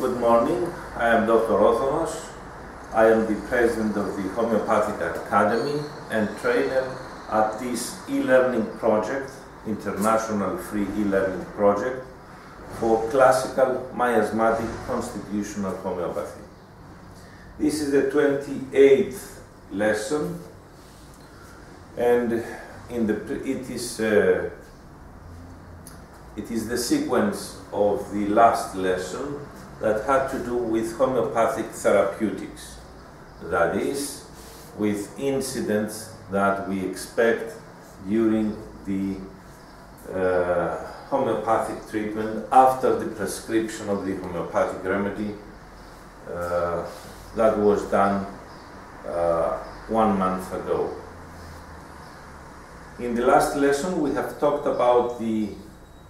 Good morning, I am Dr. Othonos. I am the president of the Homeopathic Academy and trainer at this e-learning project, international free e-learning project for classical miasmatic constitutional homeopathy. This is the 28th lesson, and it is the sequence of the last lesson that had to do with homeopathic therapeutics, that is, with incidents that we expect during the homeopathic treatment after the prescription of the homeopathic remedy that was done 1 month ago. In the last lesson we have talked about the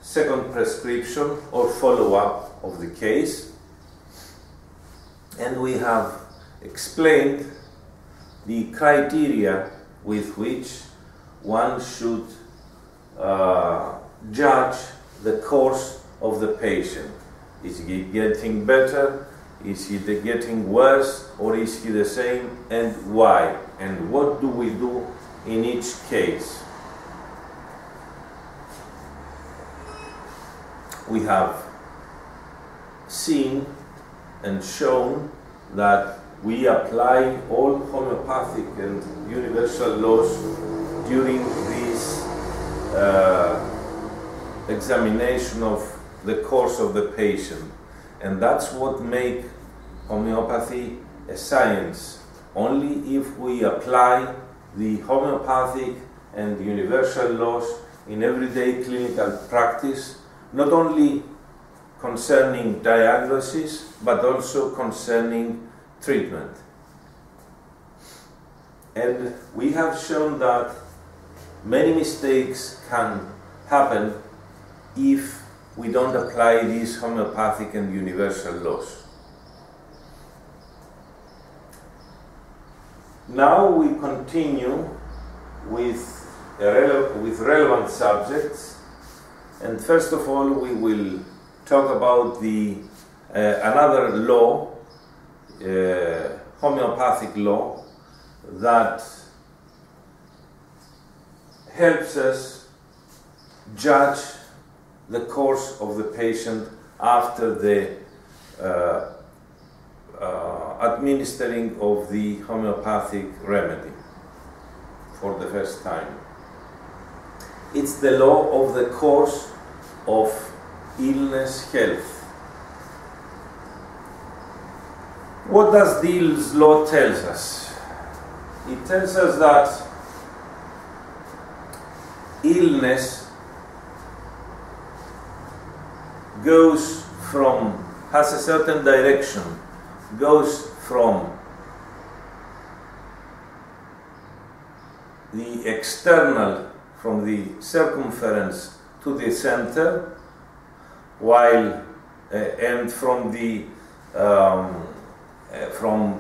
second prescription or follow-up of the case, and we have explained the criteria with which one should judge the course of the patient. Is he getting better? Is he getting worse? Or is he the same? And why? And what do we do in each case? We have seen and shown that we apply all homeopathic and universal laws during this examination of the course of the patient, and that's what makes homeopathy a science. Only if we apply the homeopathic and universal laws in everyday clinical practice, not only concerning diagnosis, but also concerning treatment. And we have shown that many mistakes can happen if we don't apply these homeopathic and universal laws. Now we continue with relevant subjects. And first of all, we will talk about the another law, homeopathic law, that helps us judge the course of the patient after the administering of the homeopathic remedy for the first time. It's the law of the course of illness health. What does this law tell us? It tells us that illness has a certain direction, goes from the external, from the circumference to the center, while and from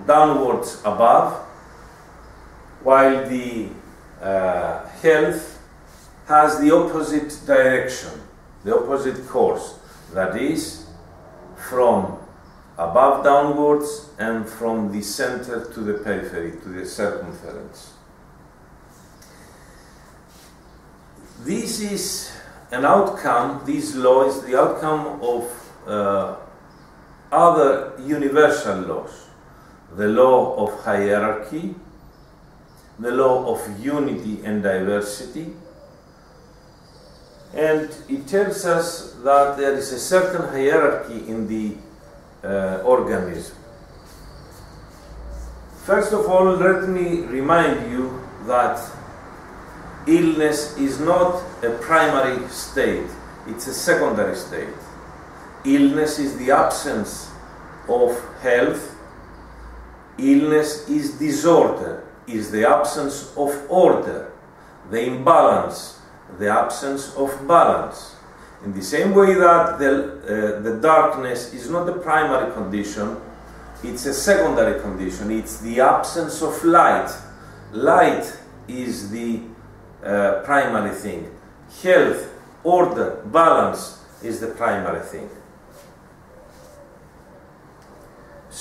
downwards above, while the health has the opposite direction, the opposite course, that is, from above downwards and from the center to the periphery, to the circumference. This is an outcome, this law is the outcome of other universal laws. The law of hierarchy, the law of unity and diversity, and it tells us that there is a certain hierarchy in the organism. First of all, let me remind you that illness is not a primary state, it's a secondary state. Illness is the absence of health. Illness is disorder, is the absence of order, the imbalance, the absence of balance. In the same way that the darkness is not a primary condition, it's a secondary condition, it's the absence of light. Light is the primary thing. Health, order, balance is the primary thing.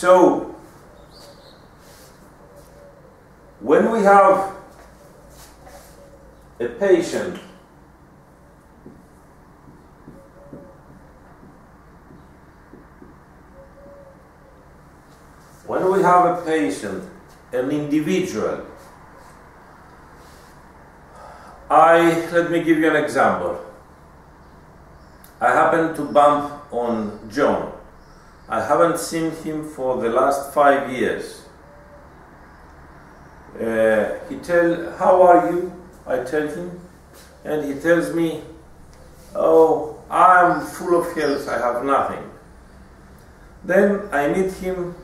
So, when we have a patient an individual, let me give you an example. I happen to bump on John. I haven't seen him for the last 5 years. How are you? I tell him, and he tells me, oh, I'm full of health, I have nothing. Then I meet him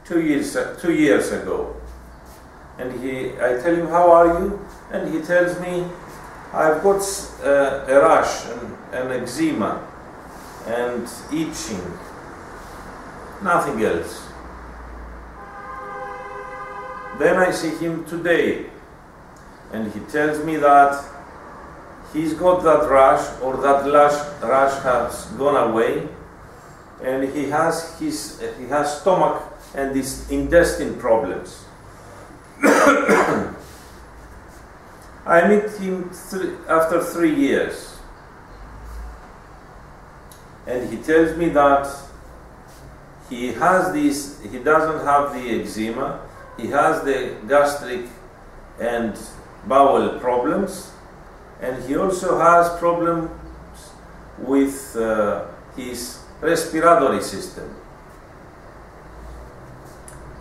2 years ago, and I tell him, how are you? And he tells me, I've got a rash and eczema and itching, nothing else. Then I see him today, and he tells me that he's got that rash, or that rash has gone away, and he has stomach and his intestine problems. I meet him after 3 years, and he tells me that he doesn't have the eczema, he has the gastric and bowel problems, and he also has problems with his respiratory system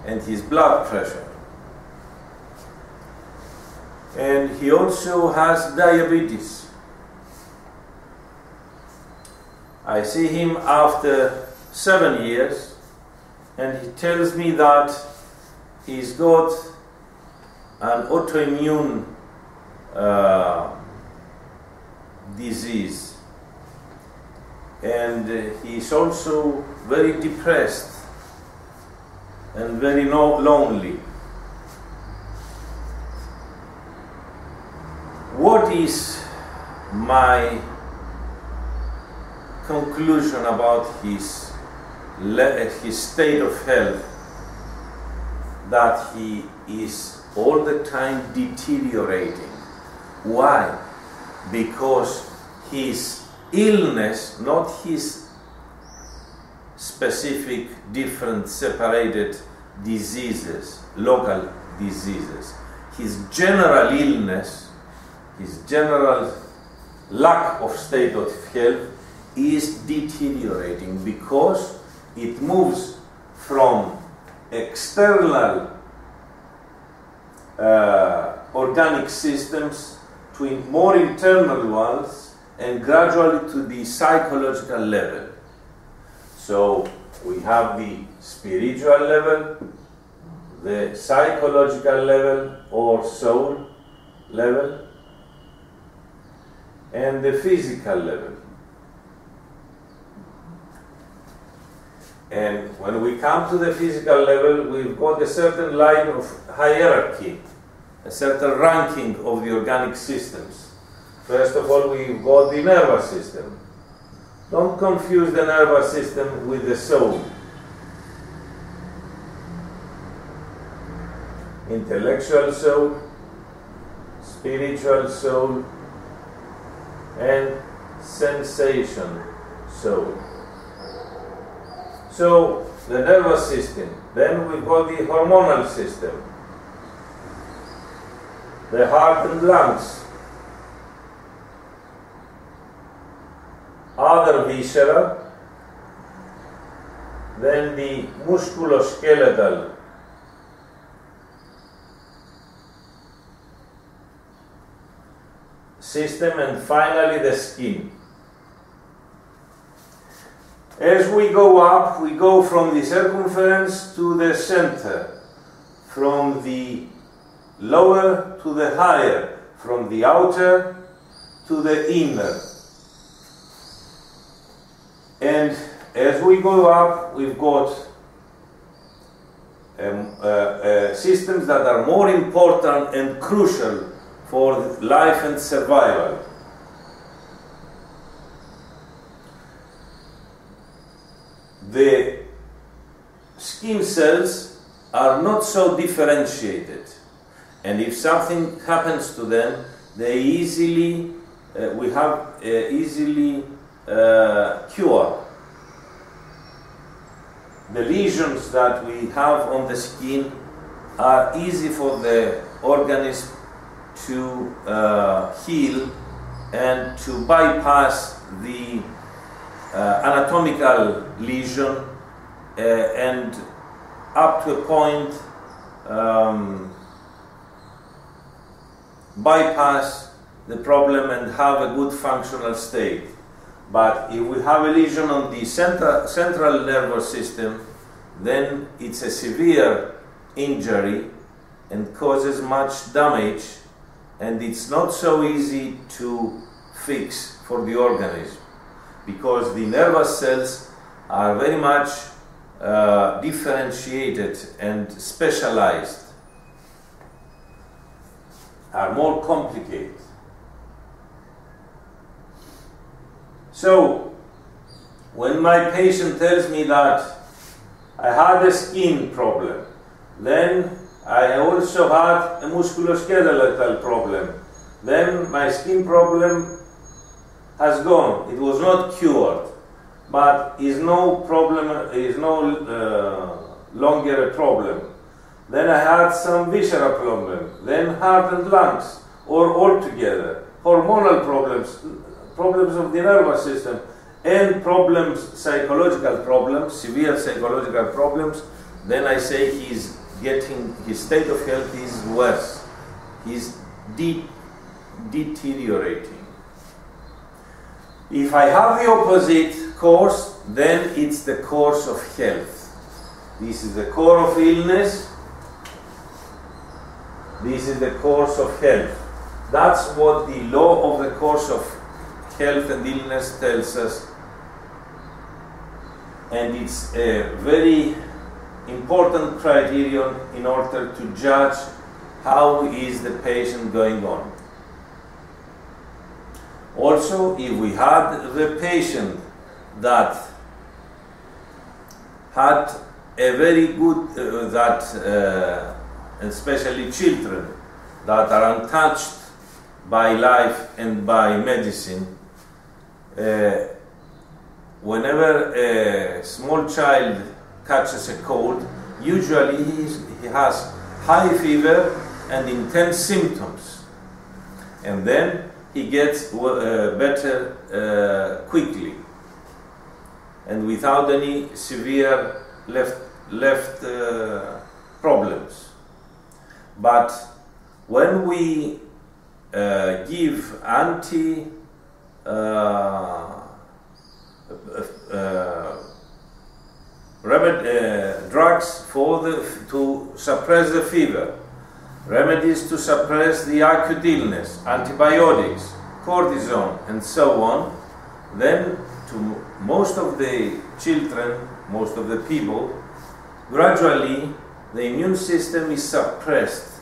and his blood pressure. And he also has diabetes. I see him after 7 years, and he tells me that he's got an autoimmune disease, and he's also very depressed and very lonely. What is my conclusion about his state of health? That he is all the time deteriorating. Why? Because his illness, not his specific, different, separated diseases, local diseases, his general illness, his general lack of state of health is deteriorating, because it moves from external organic systems to more internal ones, and gradually to the psychological level. So we have the spiritual level, the psychological level or soul level, and the physical level. And when we come to the physical level, we've got a certain line of hierarchy, a certain ranking of the organic systems. First of all, we've got the nervous system. Don't confuse the nervous system with the soul. Intellectual soul, spiritual soul, and sensation soul. So, the nervous system. Then we've got the hormonal system, the heart and lungs, other viscera, then the musculoskeletal system, and finally the skin. As we go up, we go from the circumference to the center, from the lower to the higher, from the outer to the inner. And as we go up, we've got systems that are more important and crucial for life and survival. The skin cells are not so differentiated, and if something happens to them, they easily cure. The lesions that we have on the skin are easy for the organism to heal and to bypass the anatomical lesion and up to a point bypass the problem and have a good functional state. But if we have a lesion on the central nervous system, then it's a severe injury and causes much damage, and it's not so easy to fix for the organism, because the nervous cells are very much differentiated and specialized, are more complicated. So, when my patient tells me that I had a skin problem, then I also had a musculoskeletal problem, then my skin problem has gone. It was not cured, but is no problem, is no longer a problem. Then I had some visceral problem, then heart and lungs, or altogether, hormonal problems, problems of the nervous system, and problems, psychological problems, severe psychological problems. Then I say his state of health is worse. He's deteriorating. If I have the opposite course, then it's the course of health. This is the core of illness. This is the course of health. That's what the law of the course of health and illness tells us. And it's a very important criterion in order to judge how is the patient going on. Also, if we had the patient that had a very good, especially children that are untouched by life and by medicine, whenever a small child catches a cold, usually he has high fever and intense symptoms, and then he gets better quickly and without any severe left problems. But when we give drugs to suppress the fever, remedies to suppress the acute illness, antibiotics, cortisone, and so on, then to most of the children, most of the people, gradually the immune system is suppressed,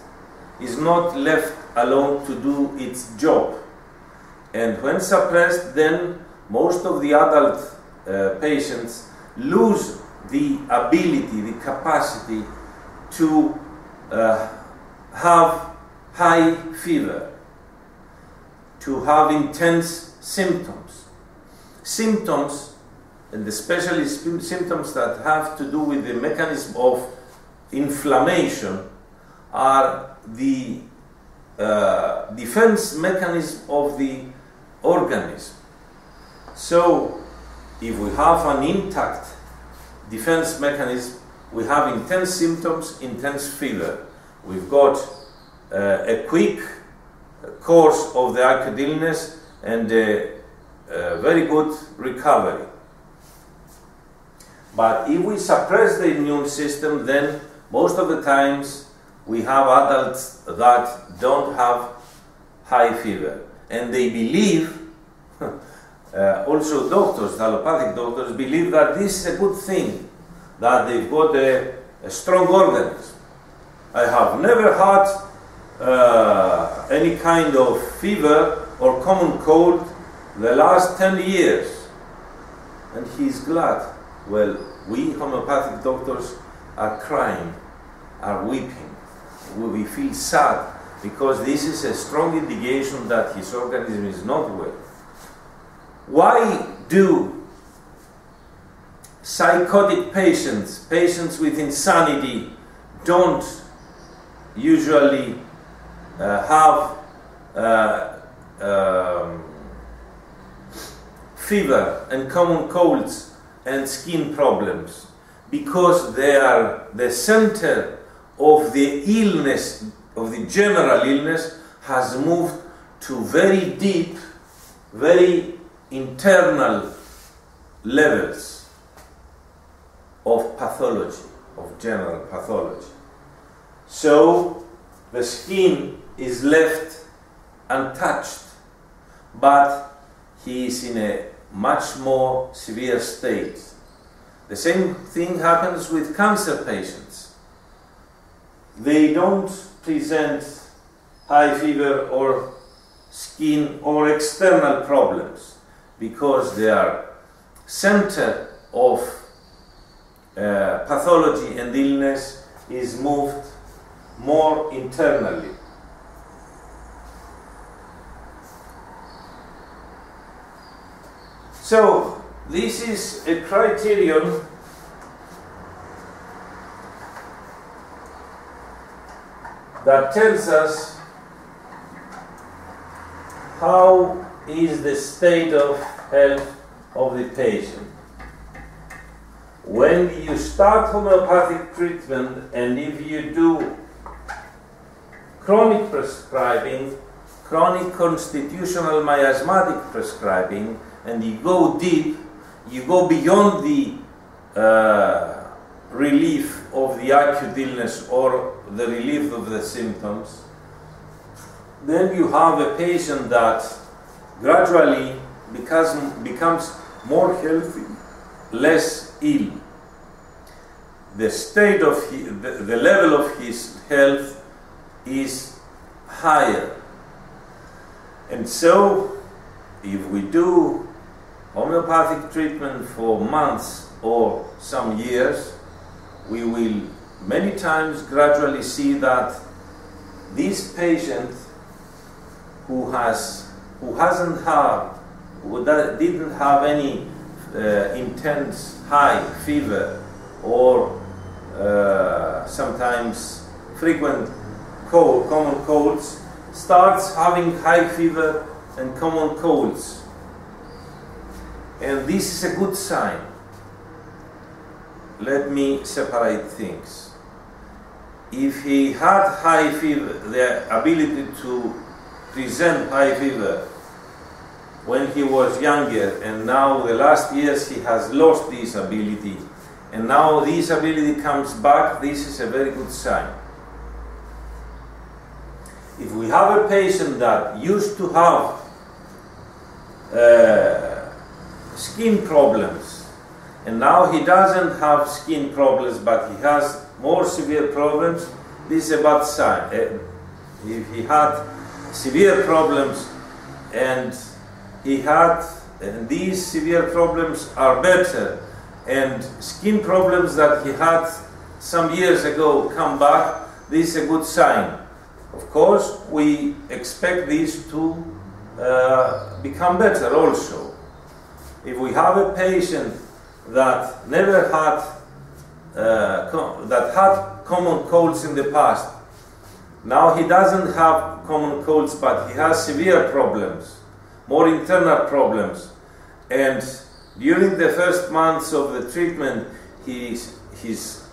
is not left alone to do its job. And when suppressed, then most of the adult patients lose the ability, the capacity to have high fever, to have intense symptoms. Symptoms, and especially symptoms that have to do with the mechanism of inflammation, are the defense mechanism of the organism. So, if we have an intact defense mechanism, we have intense symptoms, intense fever. We've got a quick course of the acute illness and a very good recovery. But if we suppress the immune system, then most of the times we have adults that don't have high fever. And they believe, also doctors, allopathic doctors, believe that this is a good thing, that they've got a strong organism. I have never had any kind of fever or common cold the last 10 years. And he's glad. Well, we homeopathic doctors are crying, are weeping. We feel sad because this is a strong indication that his organism is not well. Why do psychotic patients, patients with insanity, don't usually have fever and common colds and skin problems? Because they are the center of the illness, of the general illness, has moved to very deep, very internal levels of pathology, of general pathology. So the skin is left untouched, but he is in a much more severe state. The same thing happens with cancer patients. They don't present high fever or skin or external problems because their center of pathology and illness is moved more internally. So this is a criterion that tells us how is the state of health of the patient. When you start homeopathic treatment, and if you do chronic prescribing, chronic constitutional miasmatic prescribing, and you go deep, you go beyond the relief of the acute illness or the relief of the symptoms, then you have a patient that gradually becomes more healthy, less ill. The state of the level of his health is higher. And so, if we do homeopathic treatment for months or some years, we will many times gradually see that this patient who didn't have any intense high fever or sometimes frequent common colds, starts having high fever and common colds. And this is a good sign. Let me separate things. If he had high fever, the ability to present high fever when he was younger, and now the last years he has lost this ability, and now this ability comes back, this is a very good sign. If we have a patient that used to have skin problems, and now he doesn't have skin problems, but he has more severe problems, this is a bad sign. If he had severe problems and these severe problems are better, and skin problems that he had some years ago come back, this is a good sign. Of course, we expect these to become better also. If we have a patient that never had that had common colds in the past, now he doesn't have common colds, but he has severe problems, more internal problems, and during the first months of the treatment, his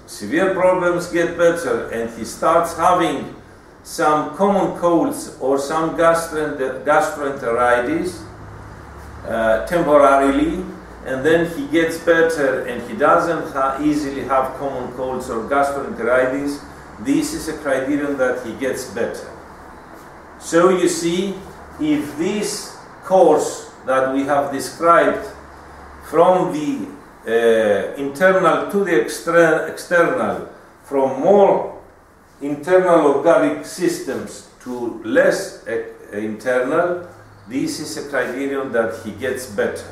severe problems get better, and he starts having some common colds or some gastroenteritis temporarily, and then he gets better and he doesn't easily have common colds or gastroenteritis. This is a criterion that he gets better. So you see, if this course that we have described from the internal to the external, from more internal organic systems to less internal, this is a criterion that he gets better.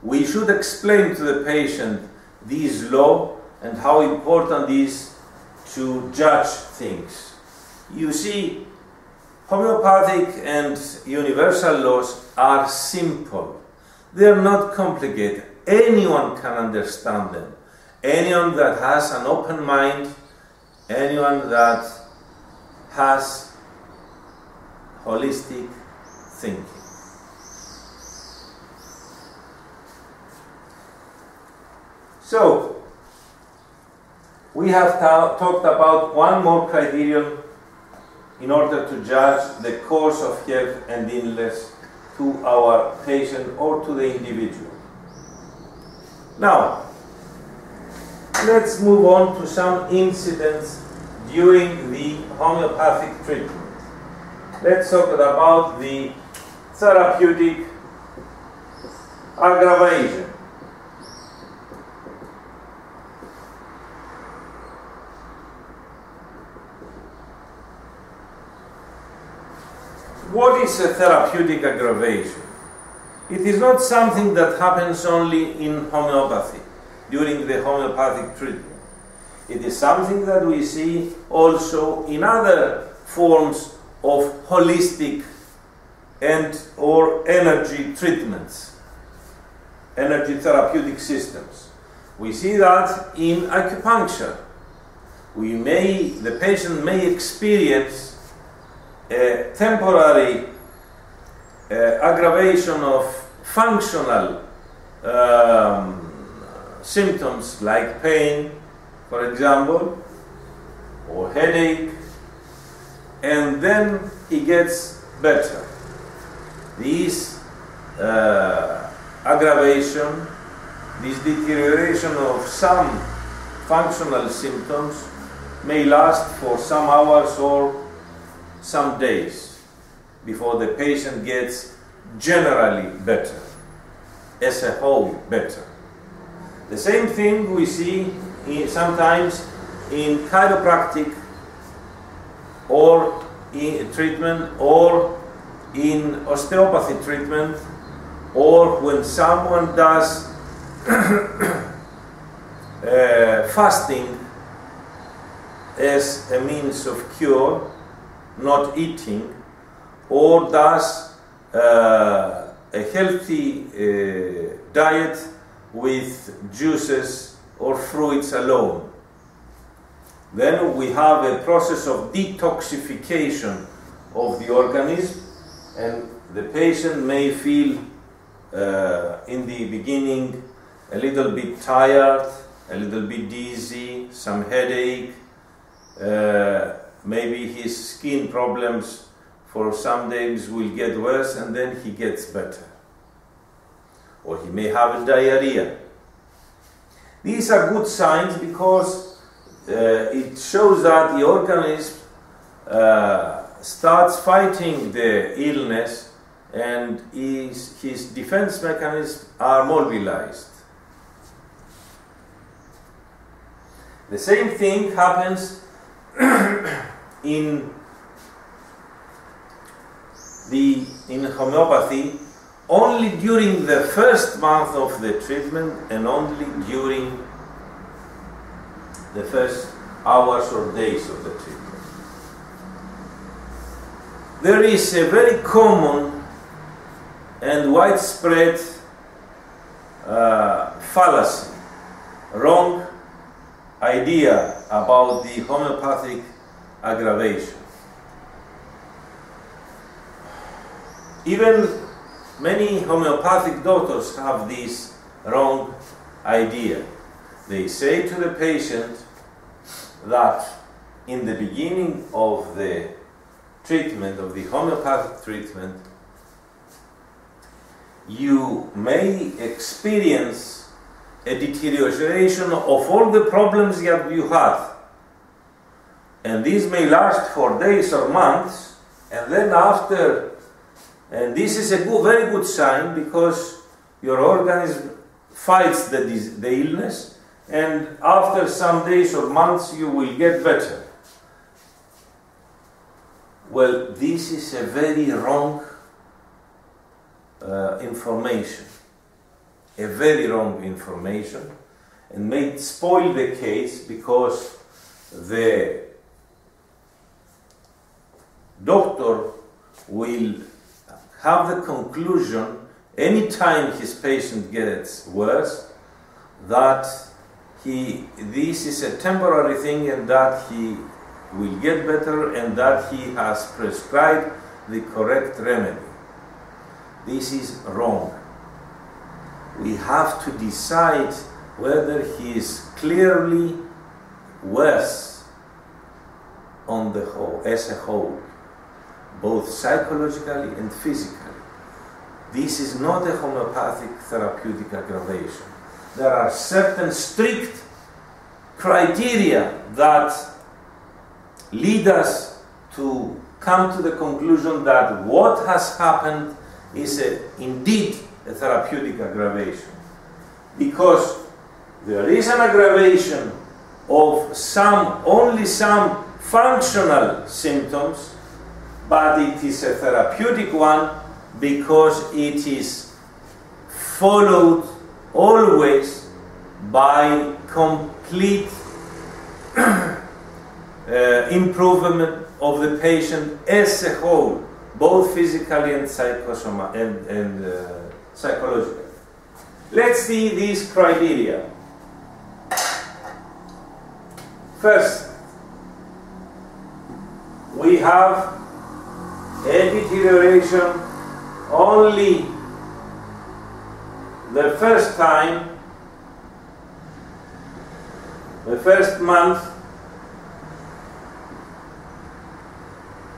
we should explain to the patient this law and how important it is to judge things. You see, homeopathic and universal laws are simple. They are not complicated. Anyone can understand them. Anyone that has an open mind, anyone that has holistic thinking. So, we have talked about one more criterion in order to judge the course of health and illness to our patient or to the individual. Now, let's move on to some incidents during the homeopathic treatment. Let's talk about the therapeutic aggravation. What is a therapeutic aggravation? It is not something that happens only in homeopathy, during the homeopathic treatment. It is something that we see also in other forms of holistic and or energy treatments, energy therapeutic systems. We see that in acupuncture. The patient may experience a temporary aggravation of functional symptoms like pain, for example, or headache, and then he gets better. This aggravation, this deterioration of some functional symptoms may last for some hours or some days before the patient gets generally better, as a whole better. The same thing we see sometimes in chiropractic or in treatment, or in osteopathy treatment, or when someone does fasting as a means of cure, not eating, or does a healthy diet with juices or fruits alone. Then we have a process of detoxification of the organism, and the patient may feel in the beginning a little bit tired, a little bit dizzy, some headache, maybe his skin problems for some days will get worse, and then he gets better. Or he may have a diarrhea. These are good signs because it shows that the organism starts fighting the illness, and his defense mechanisms are mobilized. The same thing happens in homeopathy only during the first month of the treatment and only during the first hours or days of the treatment. There is a very common and widespread fallacy, wrong idea about the homeopathic aggravation. Even many homeopathic doctors have this wrong idea. They say to the patient that in the beginning of the treatment, of the homeopathic treatment, you may experience a deterioration of all the problems that you had. And this may last for days or months, and then after, and this is a very good sign because your organism fights the illness, and after some days or months you will get better. Well, this is a very wrong information. a very wrong information and may spoil the case, because the doctor will have the conclusion anytime his patient gets worse that this is a temporary thing and that he will get better and that he has prescribed the correct remedy. This is wrong. We have to decide whether he is clearly worse on the whole, as a whole, both psychologically and physically. This is not a homeopathic therapeutic aggravation. There are certain strict criteria that lead us to come to the conclusion that what has happened is indeed a therapeutic aggravation. Because there is an aggravation of only some functional symptoms, but it is a therapeutic one because it is followed always by complete improvement of the patient as a whole, both physically and psychologically. Let's see these criteria. First, we have a deterioration only the first time, the first month,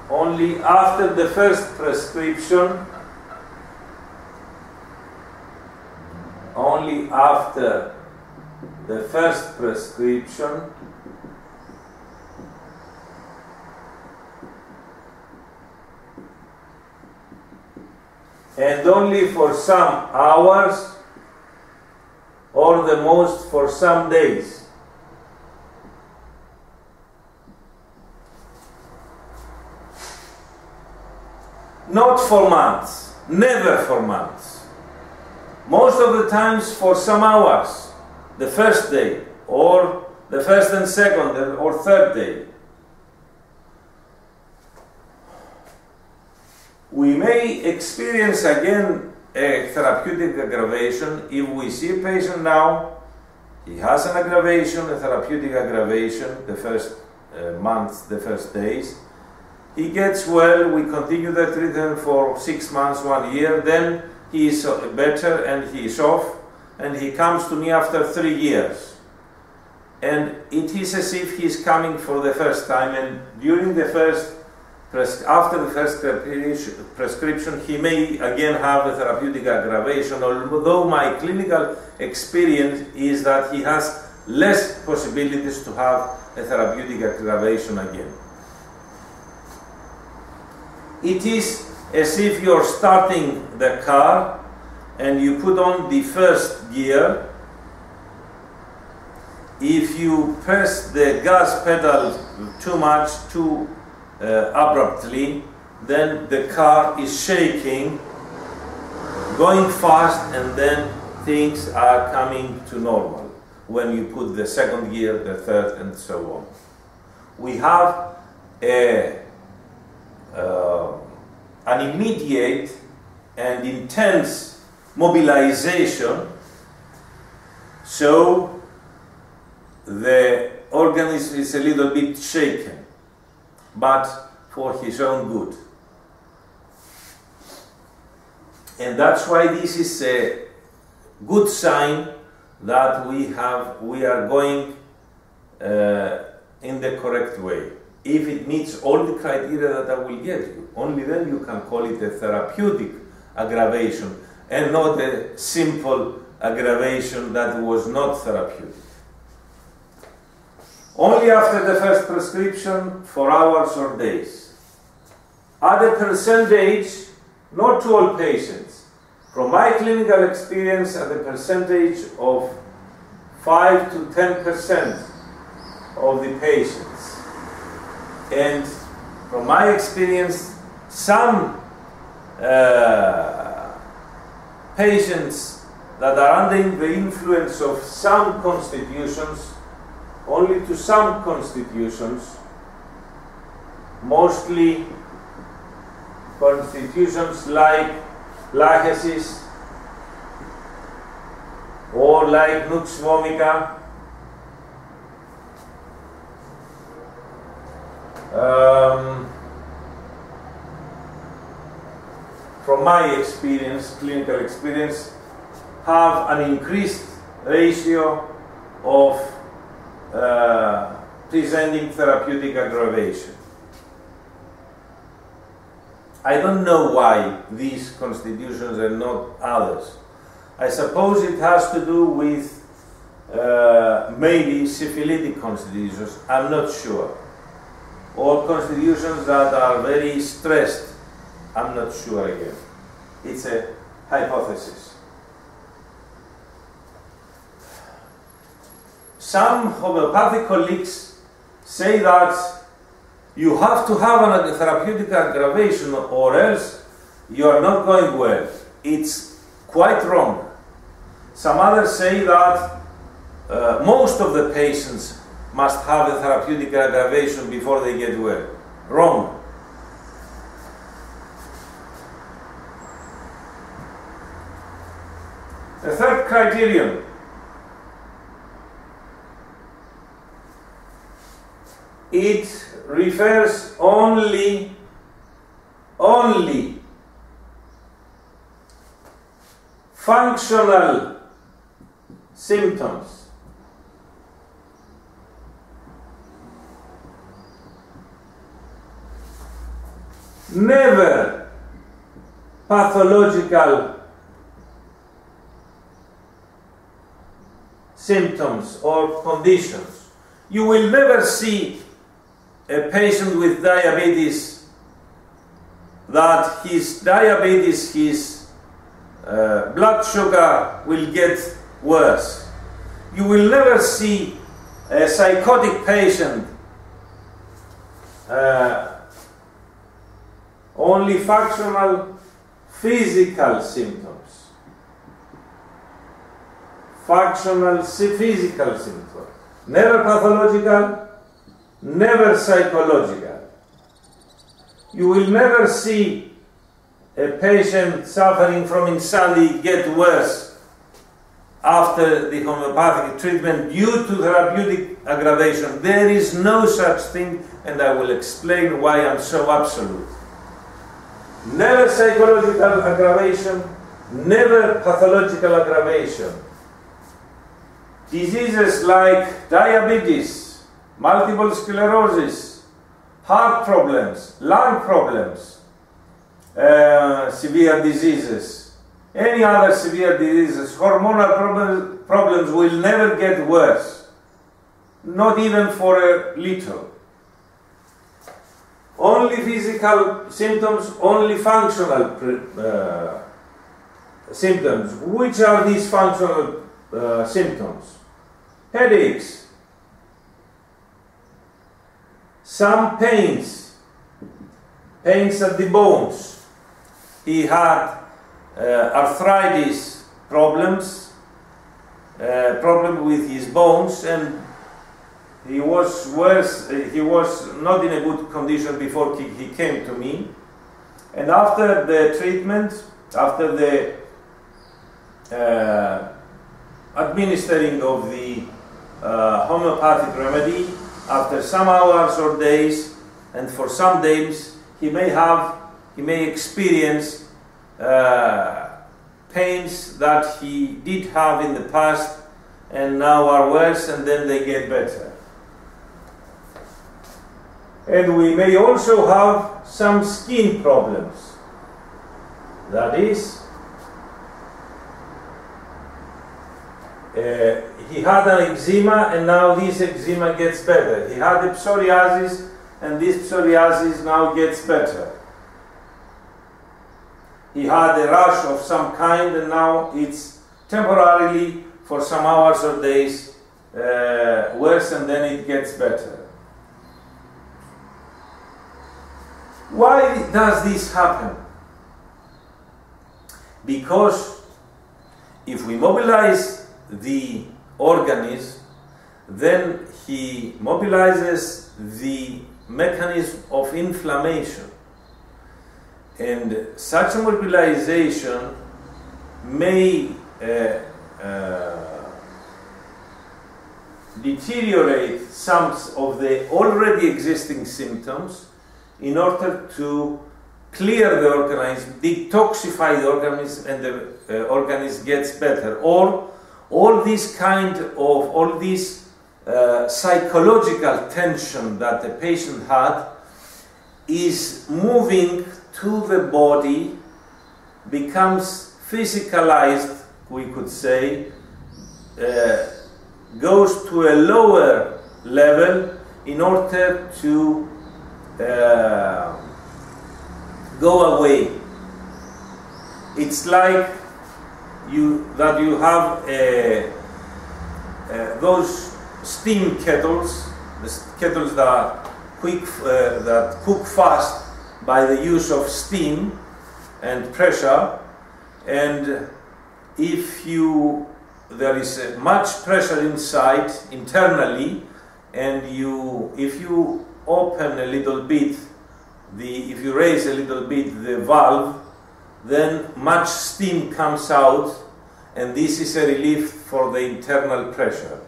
only after the first prescription, only after the first prescription, and only for some hours, or the most for some days. Not for months, never for months. Most of the times for some hours, the first day, or the first and second or third day. We may experience again a therapeutic aggravation if we see a patient now, he has an aggravation, a therapeutic aggravation, the first months, the first days. He gets well, we continue the treatment for 6 months, 1 year, then he is better and he is off, and he comes to me after 3 years. And it is as if he is coming for the first time, and during the first after the first prescription, he may again have a therapeutic aggravation, although my clinical experience is that he has less possibilities to have a therapeutic aggravation again. It is as if you're starting the car and you put on the first gear. If you press the gas pedal too much, too abruptly, then the car is shaking, going fast, and then things are coming to normal when you put the second gear, the third, and so on. We have an immediate and intense mobilization, so the organism is a little bit shaken, but for his own good. And that's why this is a good sign that we are going in the correct way. If it meets all the criteria that I will get you, only then you can call it a therapeutic aggravation and not a simple aggravation that was not therapeutic. Only after the first prescription, for hours or days. At a percentage, not to all patients. From my clinical experience, at a percentage of 5 to 10% of the patients. And from my experience, some patients that are under the influence of some constitutions, only to some constitutions, mostly constitutions like lachesis or like nux vomica, from my experience, clinical experience, have an increased ratio of presenting therapeutic aggravation. I don't know why these constitutions and not others. I suppose it has to do with maybe syphilitic constitutions, I'm not sure. Or constitutions that are very stressed, I'm not sure again. It's a hypothesis. Some homeopathic colleagues say that you have to have a therapeutic aggravation or else you are not going well. It's quite wrong. Some others say that most of the patients must have a therapeutic aggravation before they get well. Wrong. The third criterion. It refers only functional symptoms. Never pathological symptoms or conditions. You will never see a patient with diabetes that his diabetes, his blood sugar will get worse. You will never see a psychotic patient only functional physical symptoms. Functional physical symptoms. Never pathological, never psychological. You will never see a patient suffering from insanity get worse after the homeopathic treatment due to therapeutic aggravation. There is no such thing, and I will explain why I'm so absolute. Never psychological aggravation, never pathological aggravation. Diseases like diabetes, multiple sclerosis, heart problems, lung problems, severe diseases, any other severe diseases, hormonal problems will never get worse, not even for a little. Only physical symptoms, only functional symptoms. Which are these functional symptoms? Headaches, some pains at the bones. He had arthritis problems, problem with his bones, and he was worse. He was not in a good condition before he came to me. And after the treatment, after the administering of the homeopathic remedy, after some hours or days, and for some days, he may experience pains that he did have in the past and now are worse, and then they get better. And we may also have some skin problems. That is, he had an eczema and now this eczema gets better. He had a psoriasis and this psoriasis now gets better. He had a rash of some kind and now it's temporarily for some hours or days worse, and then it gets better. Why does this happen? Because if we mobilize the organism, then he mobilizes the mechanism of inflammation. And such a mobilization may deteriorate some of the already existing symptoms in order to clear the organism, detoxify the organism, and the organism gets better. Or all this psychological tension that the patient had is moving to the body, becomes physicalized, we could say, goes to a lower level in order to go away. It's like you have those steam kettles, the kettles that cook fast by the use of steam and pressure, and if there is much pressure inside internally, and if you open a little bit, if you raise a little bit the valve, then much steam comes out, and this is a relief for the internal pressure.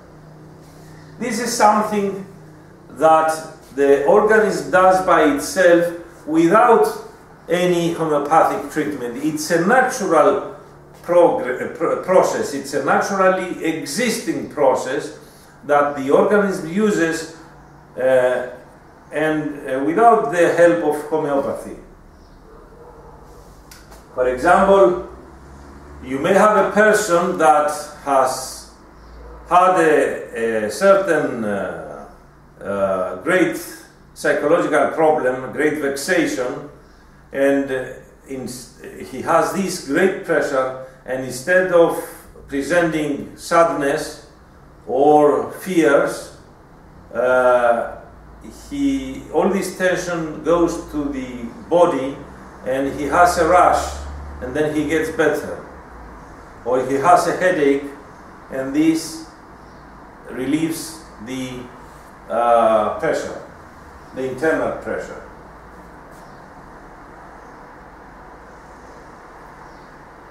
This is something that the organism does by itself without any homeopathic treatment. It's a natural process, it's a naturally existing process that the organism uses and without the help of homeopathy. For example, you may have a person that has had a certain great psychological problem, great vexation, and he has this great pressure, and instead of presenting sadness or fears, all this tension goes to the body, and he has a rash, and then he gets better. Or he has a headache, and this relieves the pressure, the internal pressure.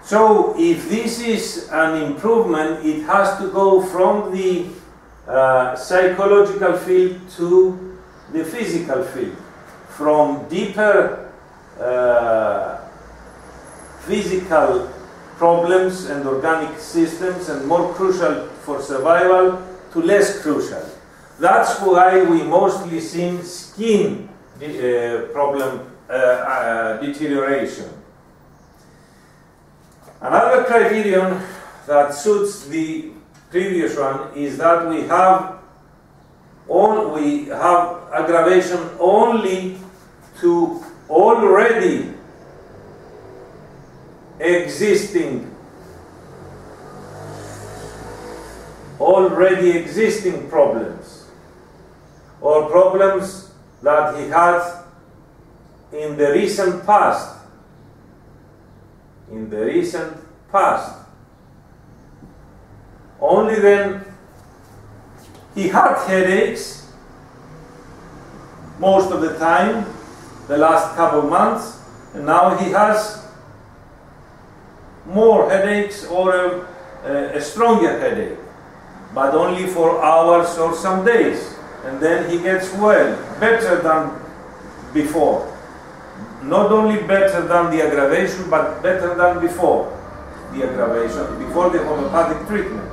So if this is an improvement, it has to go from the psychological field to the physical field, from deeper physical problems and organic systems and more crucial for survival to less crucial. That's why we mostly see skin problem deterioration. Another criterion that suits the previous one is that we have aggravation only to already existing problems, or problems that he had in the recent past. Only then he had headaches most of the time, the last couple of months, and now he has more headaches or a stronger headache, but only for hours or some days, and then he gets well, better than before. Not only better than the aggravation, but better than before the aggravation, before the homeopathic treatment.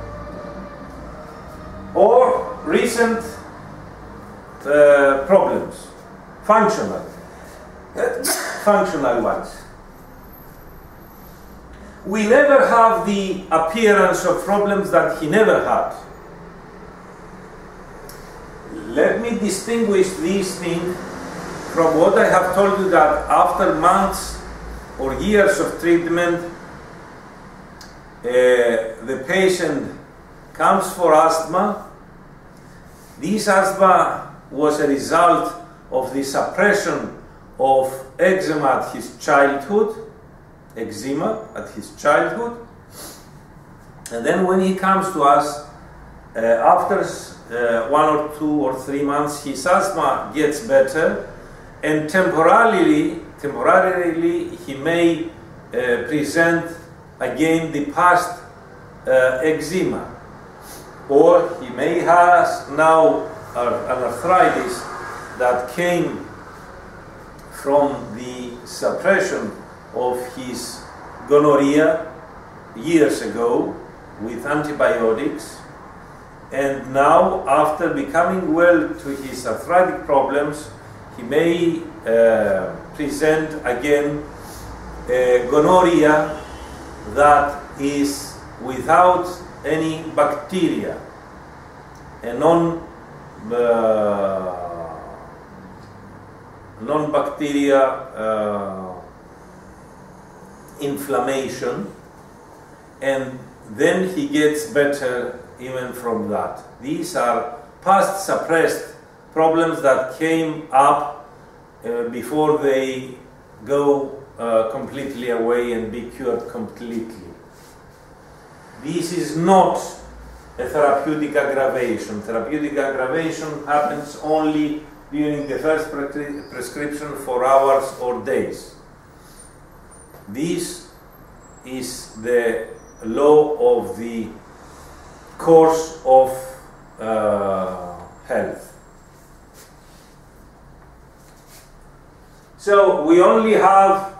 Or recent problems, functional ones. We never have the appearance of problems that he never had. Let me distinguish these things from what I have told you, that after months or years of treatment, the patient comes for asthma. This asthma was a result of the suppression of eczema at his childhood, And then when he comes to us, after 1 or 2 or 3 months, his asthma gets better, and temporarily he may present again the past eczema, or he may have now an arthritis that came from the suppression of his gonorrhea years ago with antibiotics, and now after becoming well to his arthritic problems, he may present again gonorrhea that is without any bacteria, a non-bacteria inflammation, and then he gets better even from that. These are past suppressed problems that came up before they go completely away and be cured completely. This is not a therapeutic aggravation. Therapeutic aggravation happens only during the first prescription for hours or days. This is the law of the course of health. So we only have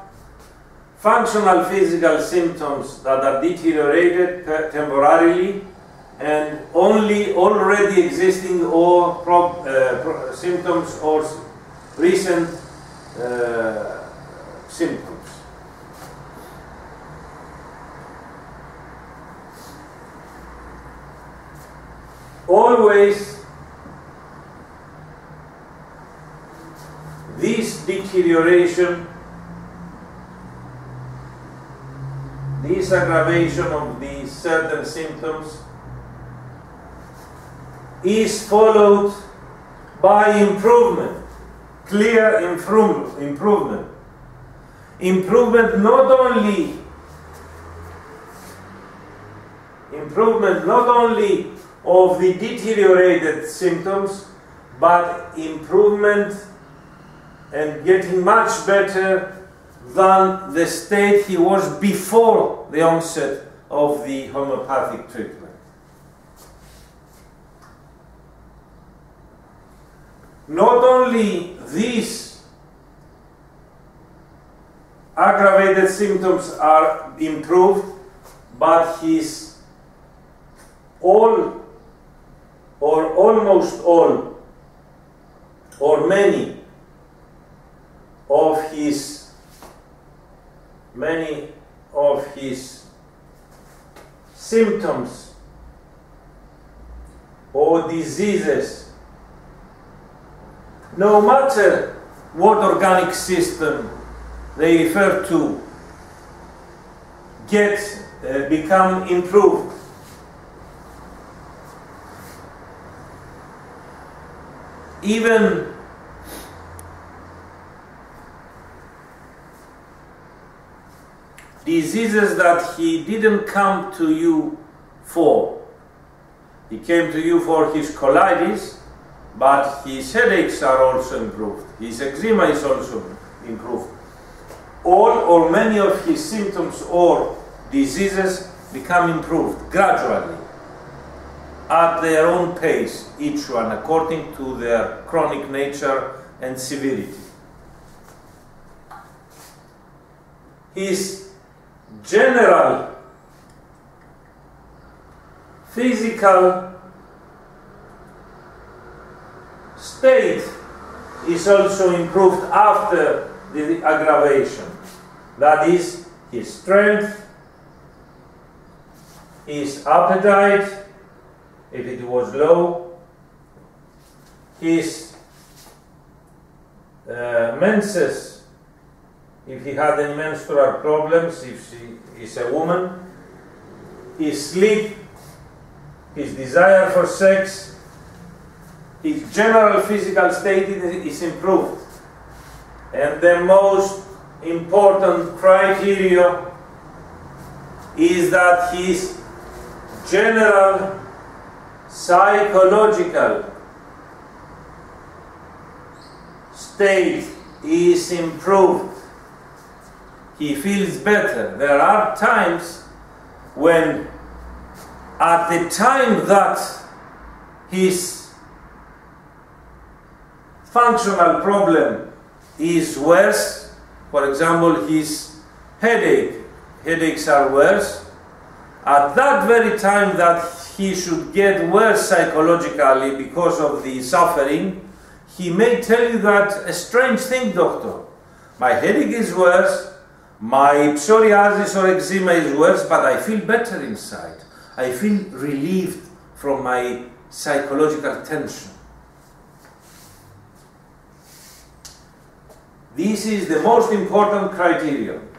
functional physical symptoms that are deteriorated temporarily, and only already existing or symptoms or recent symptoms. Always this deterioration, this aggravation of these certain symptoms is followed by improvement, clear improvement. Improvement not only of the deteriorated symptoms, but improvement and getting much better than the state he was before the onset of the homeopathic treatment. Not only these aggravated symptoms are improved, but his all or almost all or many of his symptoms or diseases, no matter what organic system they refer to, become improved. Even diseases that he didn't come to you for. He came to you for his colitis, but his headaches are also improved. His eczema is also improved. All or many of his symptoms or diseases become improved gradually, at their own pace, each one according to their chronic nature and severity. His general physical state is also improved after the aggravation. That is, his strength, his appetite, if it was low, his menses, if he had any menstrual problems, if she is a woman, his sleep, his desire for sex, his general physical state is improved. And the most important criteria is that his general psychological state is improved. He feels better. There are times when, at the time that his functional problem is worse, for example, his headaches are worse, at that very time that he should get worse psychologically because of the suffering, he may tell you that, a strange thing, doctor, my headache is worse, my psoriasis or eczema is worse, but I feel better inside. I feel relieved from my psychological tension. This is the most important criterion.